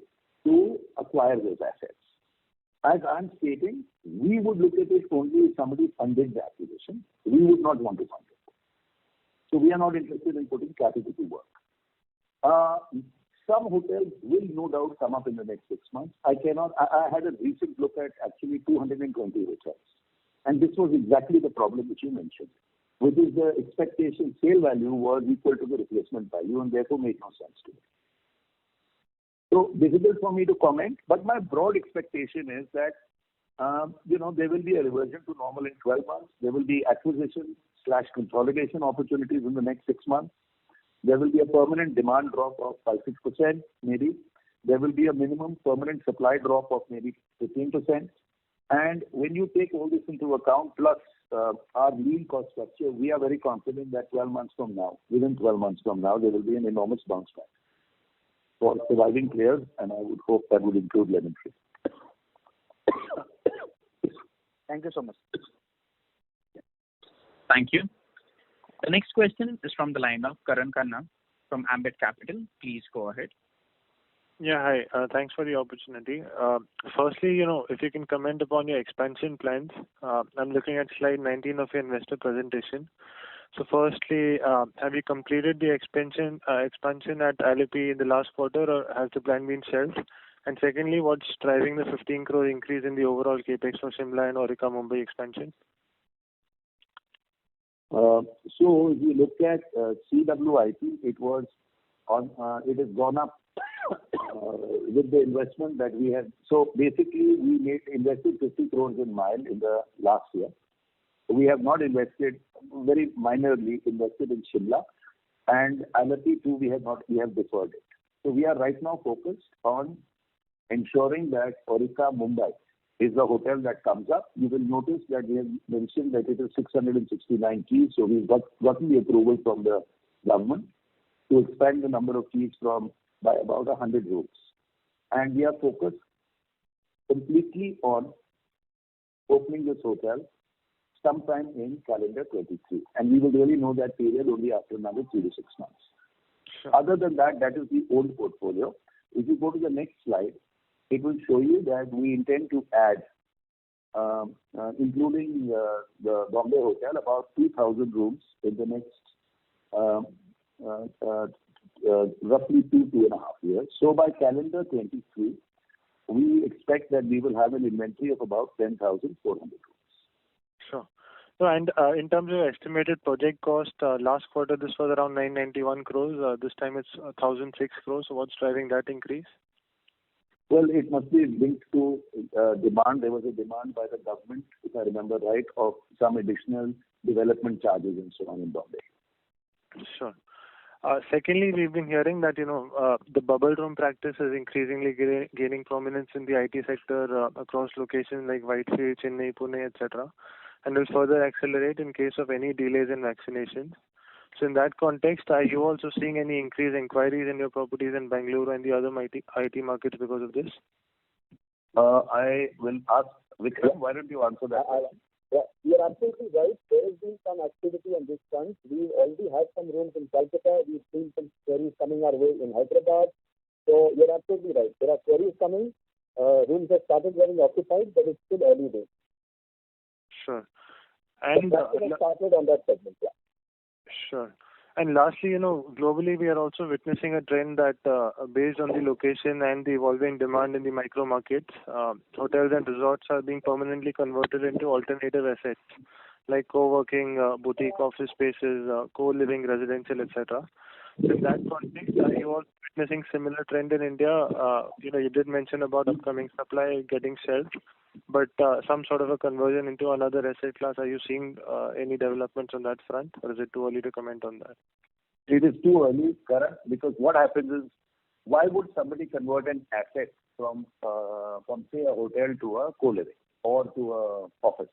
to acquire those assets. As I'm stating, we would look at it only if somebody funded the acquisition. We would not want to fund it. So we are not interested in putting capital to work. Some hotels will no doubt come up in the next 6 months. I had a recent look at actually 220 hotels. And this was exactly the problem which you mentioned, which is the expectation sale value was equal to the replacement value and therefore made no sense to me. So difficult for me to comment, but my broad expectation is that, there will be a reversion to normal in 12 months. There will be acquisition/consolidation opportunities in the next 6 months. There will be a permanent demand drop of 5-6% maybe. There will be a minimum permanent supply drop of maybe 15%. And when you take all this into account, plus our lean cost structure, we are very confident that within 12 months from now, there will be an enormous bounce back for surviving players, and I would hope that would include Lemon Tree. Thank you so much. Thank you. The next question is from the line of Karan Khanna from Ambit Capital. Please go ahead. Yeah, hi. Thanks for the opportunity. Firstly, if you can comment upon your expansion plans. I'm looking at slide 19 of your investor presentation. So firstly, have you completed the expansion at Alleppey in the last quarter, or has the plan been shelved? And secondly, what's driving the 15 crore increase in the overall capex for Shimla and Aurika Mumbai expansion? So if you look at CWIP, it has gone up with the investment that we had. So basically, we invested 50 crores in Mile in the last year. We have not invested, very minorly invested in Shimla, and Alleppey too, we have deferred it. So we are right now focused on ensuring that Aurika Mumbai is the hotel that comes up. You will notice that we have mentioned that it is 669 keys. So we've gotten the approval from the government to expand the number of keys by about 100 rooms. And we are focused completely on opening this hotel sometime in calendar 23. And we will really know that period only after another 3 to 6 months. Sure. Other than that, that is the old portfolio. If you go to the next slide, it will show you that we intend to add, including the Bombay Hotel, about 2,000 rooms in the next roughly 2.5 years. So by calendar 23, we expect that we will have an inventory of about 10,400 rooms. Sure. So, and in terms of estimated project cost, last quarter this was around 991 crores. This time it's 1,006 crores. So what's driving that increase? Well, it must be linked to demand. There was a demand by the government, if I remember right, of some additional development charges and so on in Bombay. Sure. Secondly, we've been hearing that the bubble room practice is increasingly gaining prominence in the IT sector across locations like Whitefield, Chennai, Pune, etc., and will further accelerate in case of any delays in vaccinations. So in that context, are you also seeing any increased inquiries in your properties in Bangalore and the other IT markets because of this? I will ask Vikram. Why don't you answer that? Yeah, you're absolutely right. There has been some activity on this front. We already have some rooms in Kolkata. We've seen some queries coming our way in Hyderabad. So you're absolutely right. There are queries coming. Rooms have started getting occupied, but it's still early days. Sure. And started on that segment, yeah. Sure. And lastly, globally we are also witnessing a trend that based on the location and the evolving demand in the micro markets, hotels and resorts are being permanently converted into alternative assets like co-working, boutique office spaces, co-living, residential, etc. In that context, are you all witnessing similar trend in India? You did mention about upcoming supply getting shelved, but some sort of a conversion into another asset class. Are you seeing any developments on that front, or is it too early to comment on that? It is too early, Karan, because what happens is, why would somebody convert an asset from say a hotel to a co-living or to a office?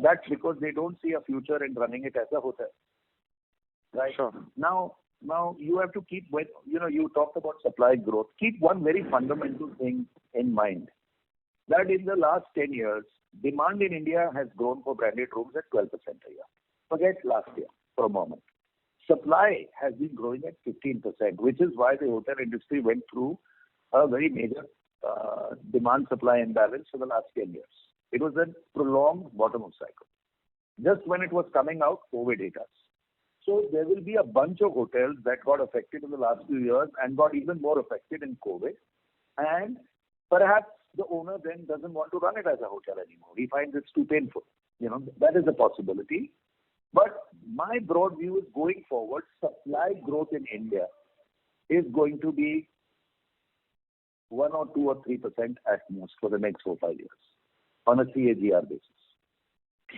That's because they don't see a future in running it as a hotel, right? Sure. Now you have to keep you talked about supply growth. Keep one very fundamental thing in mind, that in the last 10 years, demand in India has grown for branded rooms at 12% a year. Forget last year for a moment. Supply has been growing at 15%, which is why the hotel industry went through a very major demand-supply imbalance for the last 10 years. It was a prolonged bottom-up cycle. Just when it was coming out, COVID hit us. So there will be a bunch of hotels that got affected in the last few years and got even more affected in COVID. And perhaps the owner then doesn't want to run it as a hotel anymore. He finds it's too painful. That is a possibility. But my broad view is, going forward, supply growth in India is going to be 1 or 2 or 3% at most for the next 4 or 5 years on a CAGR basis.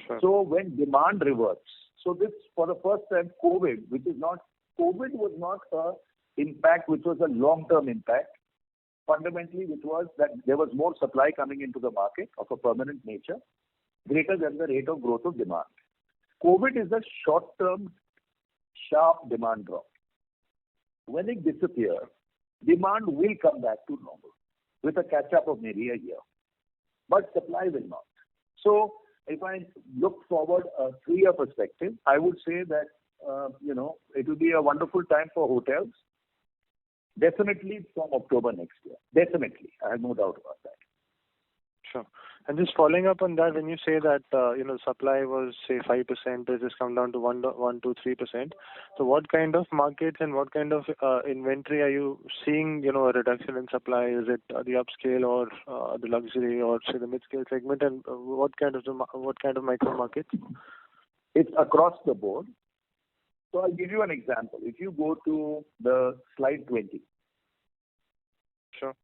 Sure. So when demand reverts, so this for the first time, COVID was not a impact which was a long-term impact. Fundamentally, which was that there was more supply coming into the market of a permanent nature, greater than the rate of growth of demand. COVID is a short-term, sharp demand drop. When it disappears, demand will come back to normal with a catch-up of maybe a year. But supply will not. So if I look forward a 3-year perspective, I would say that, it will be a wonderful time for hotels. Definitely from October next year. Definitely. I have no doubt about that. Sure. And just following up on that, when you say that, supply was, say, 5%, it has come down to 1, 2, 3%. So what kind of markets and what kind of inventory are you seeing, a reduction in supply? Is it the upscale or the luxury or, say, the mid-scale segment? And what kind of micro markets? It's across the board. So I'll give you an example. If you go to the slide 20. Sure.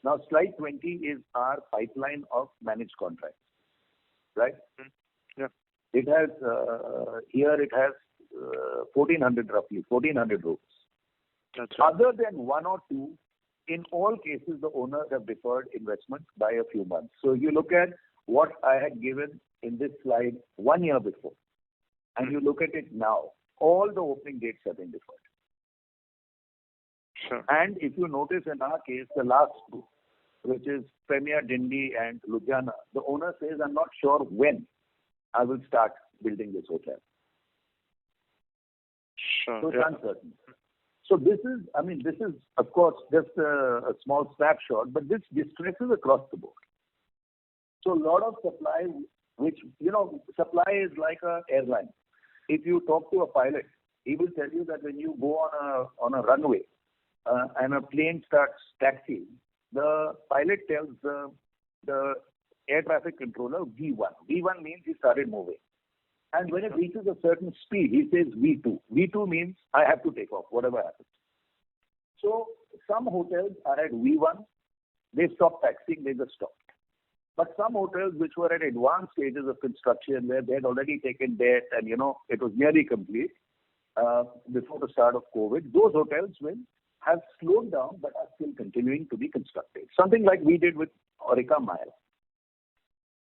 Now, slide 20 is our pipeline of managed contracts, right? Yeah. It has, here it has 1,400 rooms. That's right. Other than 1 or 2, in all cases, the owners have deferred investments by a few months. So if you look at what I had given in this slide 1 year before, and you look at it now, all the opening dates have been deferred. Sure. And if you notice in our case, the last 2, which is Premier Dindi and Ludhiana, the owner says, I'm not sure when I will start building this hotel. Sure. So it's uncertain. So this is of course just a small snapshot, but this distresses across the board. So a lot of supply, which, supply is like an airline. If you talk to a pilot, he will tell you that when you go on a runway and a plane starts taxiing, the pilot tells the air traffic controller V1. V1 means he started moving. And when it reaches a certain speed, he says V2. V2 means I have to take off, whatever happens. So some hotels are at V1, they stop taxiing, they just stopped. But some hotels which were at advanced stages of construction, where they had already taken debt and, it was nearly complete before the start of COVID, those hotels will have slowed down but are still continuing to be constructed. Something like we did with Aurika Mile.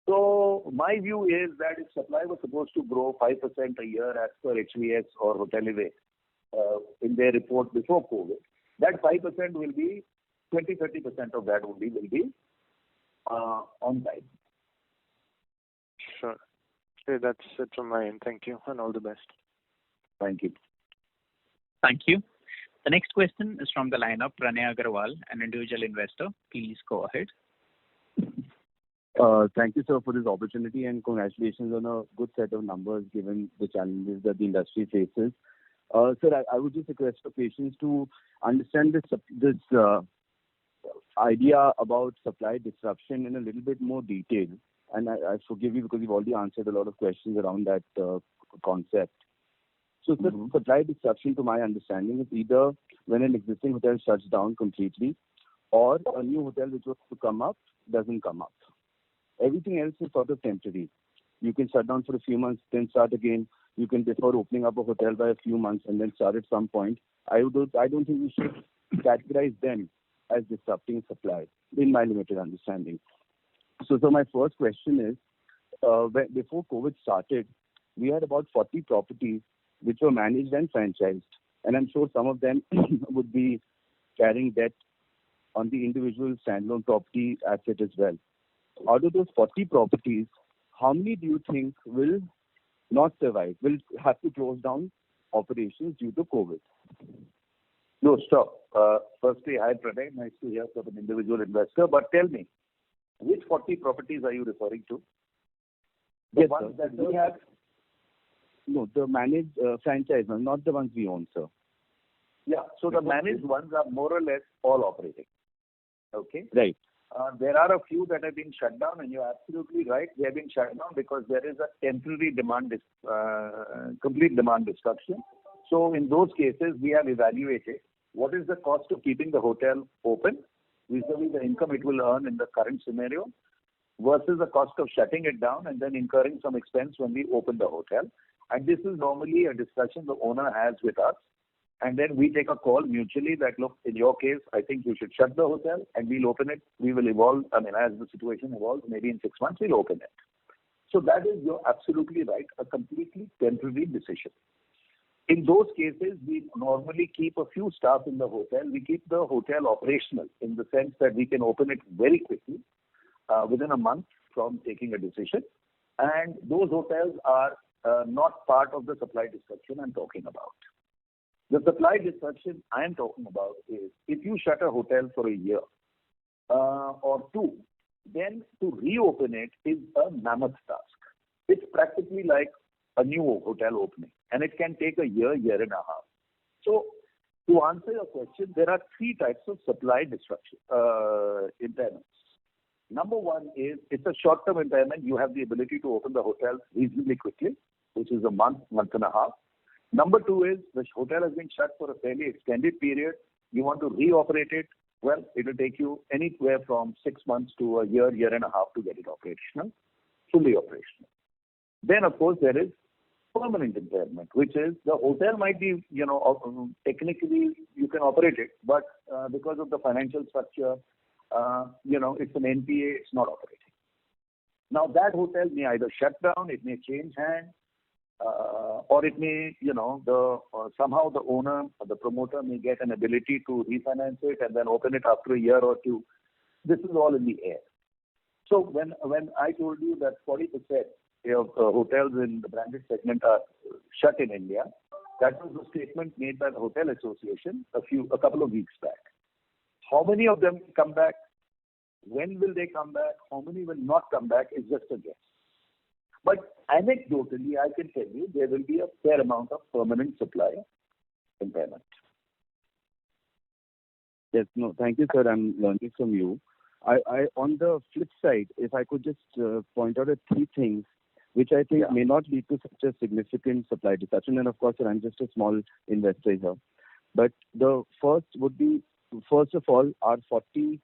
So my view is that if supply was supposed to grow 5% a year as per HVS or Hotelivate in their report before COVID, that 5% will be 20-30% of that will be on time. Sure. Okay, that's it from my end. Thank you and all the best. Thank you. Thank you. The next question is from the line of Pranay Agarwal, an individual investor. Please go ahead. Thank you, sir, for this opportunity, and congratulations on a good set of numbers given the challenges that the industry faces. Sir, I would just request for patience to understand this idea about supply disruption in a little bit more detail. and I forgive you because you've already answered a lot of questions around that concept. So the supply disruption, to my understanding, is either when an existing hotel shuts down completely, or a new hotel which was to come up doesn't come up. Everything else is sort of temporary. You can shut down for a few months, then start again. You can defer opening up a hotel by a few months and then start at some point. I don't think we should categorize them as disrupting supply, in my limited understanding. So my first question is, before COVID started, we had about 40 properties which were managed and franchised. And I'm sure some of them would be carrying debt on the individual standalone property asset as well. Out of those 40 properties, how many do you think will not survive, will have to close down operations due to COVID? No, stop. Firstly, hi Pranay, nice to hear from an individual investor. But tell me, which 40 properties are you referring to? The ones that we have? No, the managed franchise ones, not the ones we own, sir. Yeah, so the managed ones are more or less all operating. Okay? Right. There are a few that have been shut down, and you're absolutely right. They have been shut down because there is a temporary complete demand destruction. So in those cases, we have evaluated what is the cost of keeping the hotel open vis-a-vis the income it will earn in the current scenario versus the cost of shutting it down and then incurring some expense when we open the hotel. And this is normally a discussion the owner has with us. And then we take a call mutually that, look, in your case, I think you should shut the hotel and we'll open it. We will evolve. I mean, as the situation evolves, maybe in 6 months, we'll open it. So that is, you're absolutely right, a completely temporary decision. In those cases, we normally keep a few staff in the hotel. We keep the hotel operational in the sense that we can open it very quickly, within a month from taking a decision. And those hotels are not part of the supply disruption I'm talking about. The supply disruption I am talking about is if you shut a hotel for a year or two, then to reopen it is a mammoth task. It's practically like a new hotel opening, and it can take a year, year and a half. So to answer your question, there are three types of supply disruption impairments. Number one is it's a short-term impairment. You have the ability to open the hotel reasonably quickly, which is a month, month and a half. Number two is the hotel has been shut for a fairly extended period. You want to reoperate it. Well, it will take you anywhere from 6 months to a year, year and a half to get it operational, fully operational. Then, of course, there is permanent impairment, which is the hotel might be, technically you can operate it, but because of the financial structure, it's an NPA, it's not operating. Now, that hotel may either shut down, it may change hands, or it may, somehow the owner or the promoter may get an ability to refinance it and then open it after a year or two. This is all in the air. So when I told you that 40% of hotels in the branded segment are shut in India, that was a statement made by the Hotel Association a couple of weeks back. How many of them will come back? When will they come back? How many will not come back is just a guess. But anecdotally, I can tell you there will be a fair amount of permanent supply impairment. Yes, no, thank you, sir. I'm learning from you. I on the flip side, if I could just point out three things which I think may not lead to such a significant supply disruption. And of course, sir, I'm just a small investor here. But the first would be, first of all, our 40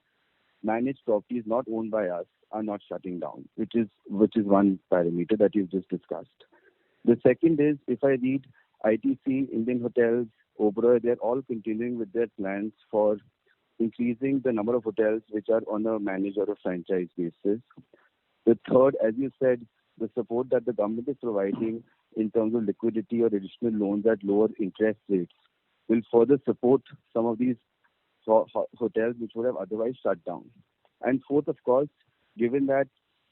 managed properties not owned by us are not shutting down, which is one parameter that you've just discussed. The second is, if I read ITC, Indian Hotels, Oberoi, they're all continuing with their plans for increasing the number of hotels which are on a managed or a franchise basis. The third, as you said, the support that the government is providing in terms of liquidity or additional loans at lower interest rates will further support some of these hotels which would have otherwise shut down. And fourth, of course, given that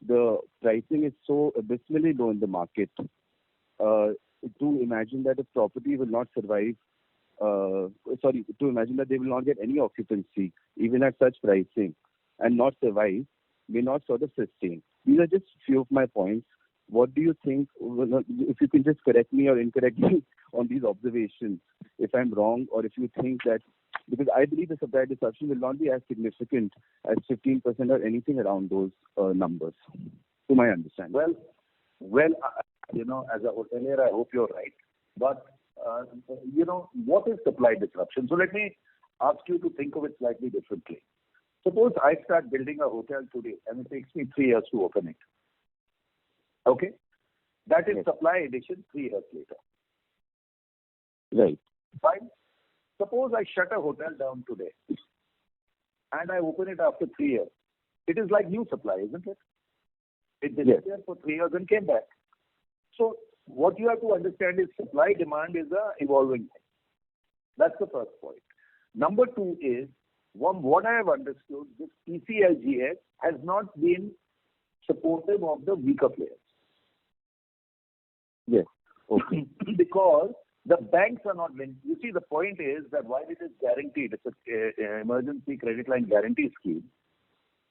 the pricing is so abysmally low in the market, to imagine that a property will not survive, to imagine that they will not get any occupancy, even at such pricing, and not survive, may not sort of sustain. These are just few of my points. What do you think, if you can just correct me or incorrect me on these observations, if I'm wrong, or if you think that, because I believe the supply disruption will not be as significant as 15% or anything around those numbers. to my understanding. Well, as a hotelier, I hope you're right. But, what is supply disruption? So let me ask you to think of it slightly differently. Suppose I start building a hotel today and it takes me 3 years to open it. Okay? That is supply addition 3 years later. Right. Fine. Suppose I shut a hotel down today and I open it after 3 years. It is like new supply, isn't it? It disappeared for 3 years and came back. So what you have to understand is supply demand is a evolving thing. That's the first point. Number two is, what I have understood, this ECLGS has not been supportive of the weaker players. Yes. Okay. Because the banks are not lending. You see, the point is that while it is guaranteed, it's an emergency credit line guarantee scheme,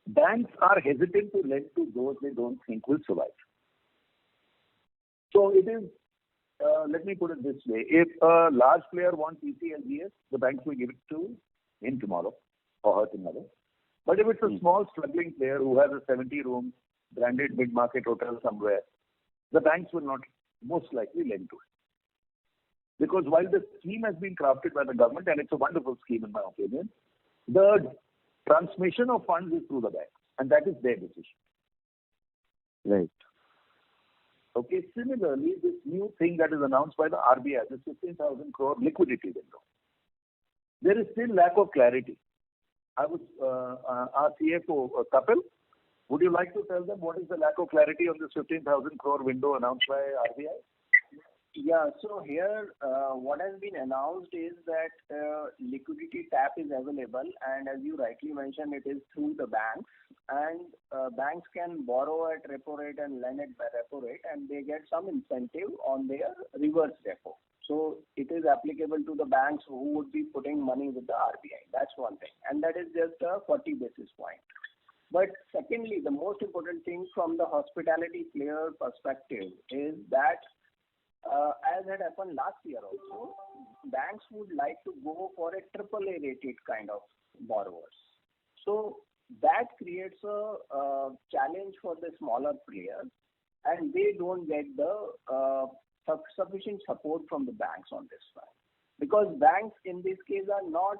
banks are hesitant to lend to those they don't think will survive. So it is, let me put it this way. If a large player wants ECLGS, the banks will give it to him tomorrow or her tomorrow. But if it's a small struggling player who has a 70-room branded mid-market hotel somewhere, the banks will not most likely lend to it. Because while the scheme has been crafted by the government, and it's a wonderful scheme in my opinion, the transmission of funds is through the banks, and that is their decision. Right. Okay, similarly, this new thing that is announced by the RBI, this 15,000 crore liquidity window, there is still lack of clarity. Our CFO, Kapil, would you like to tell them what is the lack of clarity on this 15,000 crore window announced by RBI? Yeah, so here what has been announced is that liquidity tap is available, and as you rightly mentioned, it is through the banks, and banks can borrow at repo rate and lend at repo rate, and they get some incentive on their reverse repo. So it is applicable to the banks who would be putting money with the RBI. That's one thing, and that is just a 40 basis point. But secondly, the most important thing from the hospitality player perspective is that as had happened last year also, banks would like to go for a AAA rated kind of borrowers. So that creates a challenge for the smaller players, and they don't get the sufficient support from the banks on this front. Because banks in this case are not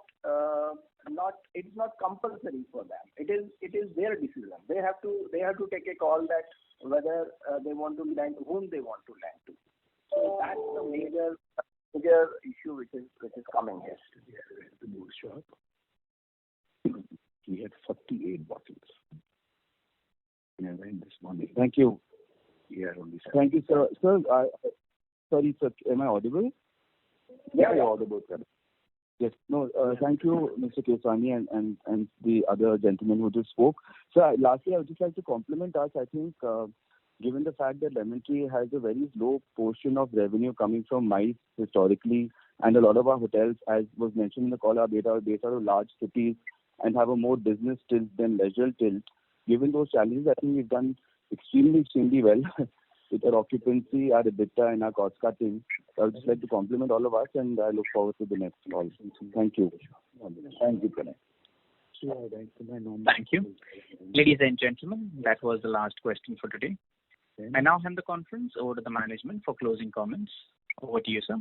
it's not compulsory for them. It is their decision. They have to take a call that whether they want to lend, whom they want to lend to. So that's the major issue which is coming here. The more shop. We had 48 bottles. Yeah, this morning. Thank you. Yeah, only. Thank you, sir. Sir, sorry, sir. Am I audible? Yeah, you're audible, sir. Yes. No, thank you, Mr. Keswani and the other gentleman who just spoke. So lastly, I would just like to compliment us. I think given the fact that Lemon Tree has a very low portion of revenue coming from MICE historically, and a lot of our hotels, as was mentioned in the call, are based out of large cities and have a more business tilt than leisure tilt. Given those challenges, I think we've done extremely well with our occupancy, our EBITDA, and our cost cutting. I would just like to compliment all of us, and I look forward to the next call. Thank you. Thank you, Pranay. Thank you. Ladies and gentlemen, that was the last question for today. I now hand the conference over to the management for closing comments. Over to you, sir.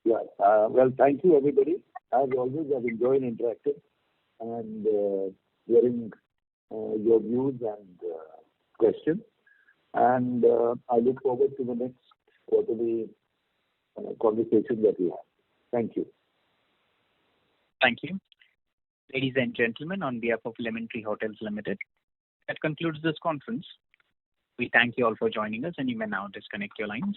Yeah. Well, thank you, everybody. As always, I've enjoyed interacting and hearing your views and questions. And I look forward to the next quarterly conversation that we have. Thank you. Thank you. Ladies and gentlemen, on behalf of Lemon Tree Hotels Limited, that concludes this conference. We thank you all for joining us, and you may now disconnect your lines.